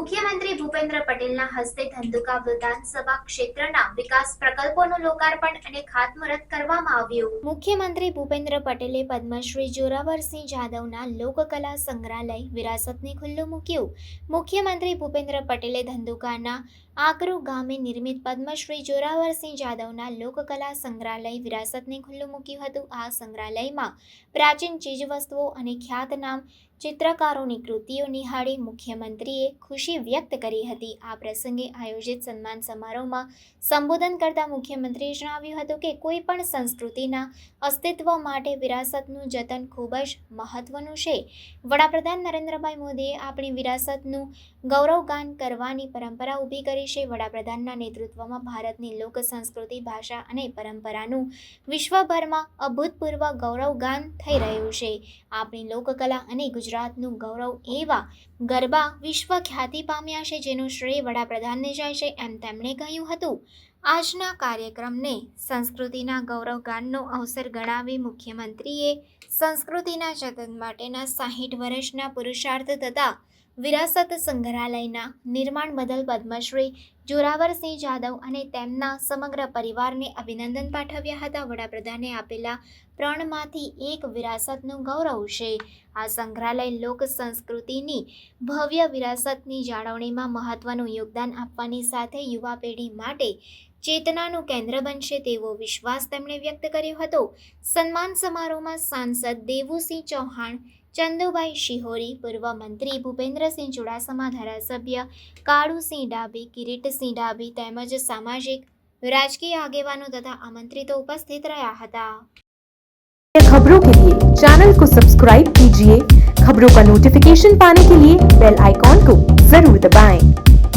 મુખ્યમંત્રી ભૂપેન્દ્ર પટેલના હસ્તે ધંધુકા વિધાનસભા ક્ષેત્રના વિકાસ પ્રકલ્પોનું લોકાર્પણ અને ખાતમુહૂર્ત કરવામાં આવ્યું। મુખ્યમંત્રી ભૂપેન્દ્ર પટેલે પદ્મશ્રી જોરાવરસિંહ જાદવના લોકકલા સંગ્રહાલય વિરાસતને ખુલ્લું મૂક્યું। મુખ્યમંત્રી ભૂપેન્દ્ર પટેલે ધંધુકાના આકરુ ગામે નિર્મિત પદ્મશ્રી જોરાવરસિંહ જાદવના લોકકલા સંગ્રહાલય વિરાસતને ખુલ્લું મૂક્યું હતું। આ સંગ્રહાલયમાં પ્રાચીન ચીજવસ્તુઓ અને ખ્યાતનામ ચિત્રકારોની કૃતિઓ નિહાળી મુખ્યમંત્રીએ ખુશી વ્યક્ત કરી હતી। આ પ્રસંગે આયોજિત સન્માન સમારોહમાં સંબોધન કરતા મુખ્યમંત્રીએ જણાવ્યું હતું કે કોઈ પણ સંસ્કૃતિના અસ્તિત્વ માટે વિરાસતનું જતન ખૂબ જ મહત્વનું છે। વડાપ્રધાન નરેન્દ્રભાઈ મોદીએ આપણી વિરાસતનું ગૌરવગાન કરવાની પરંપરા ઊભી કરી છે। વડાપ્રધાનના નેતૃત્વમાં ભારતની લોક સંસ્કૃતિ, ભાષા અને પરંપરાનું વિશ્વભરમાં અભૂતપૂર્વ ગૌરવગાન થઈ રહ્યું છે। આપણી લોકકલા અને ગુજરાતનું ગૌરવ એવા ગરબા વિશ્વ ખ્યાતિ પામ્યા છે, જેનું શ્રેય વડાપ્રધાનને જાય છે, એમ તેમણે કહ્યું હતું। આજના કાર્યક્રમને સંસ્કૃતિના ગૌરવગાનનો અવસર ગણાવી મુખ્યમંત્રીએ સંસ્કૃતિના જતન માટેના 60 વર્ષના પુરુષાર્થ તથા વિરાસત સંગ્રહાલયના નિર્માણ બદલ પદ્મશ્રી જોરાવરસિંહ જાદવ અને તેમના સમગ્ર પરિવારને અભિનંદન પાઠવ્યા હતા। વડાપ્રધાને આપેલા પ્રણમાંથી એક વિરાસતનું ગૌરવ છે। આ સંગ્રહાલય લોક સંસ્કૃતિની ભવ્ય વિરાસતની જાળવણીમાં મહત્વનું યોગદાન આપવાની સાથે યુવા પેઢી માટે ચેતનાનું કેન્દ્ર બનશે તેવો વિશ્વાસ તેમણે વ્યક્ત કર્યો હતો। સન્માન સમારોહમાં સાંસદ દેવુસિંહ ચૌહાણ, ચંદુભાઈ શિહોરી, પૂર્વ મંત્રી ભૂપેન્દ્રસિંહ ચુડાસમા, ધારાસભ્ય કાળુસિંહ ડાભી, કિરીટસિંહ ડાભી તેમજ સામાજિક રાજकीय આગેવાનો તથા આમંત્રિતો ઉપસ્થિત રહ્યા હતા। खबरों के लिए चैनल को सब्सक्राइब कीजिए। खबरों का नोटिफिकेशन पाने के लिए बेल आइकॉन को जरूर दबाएं।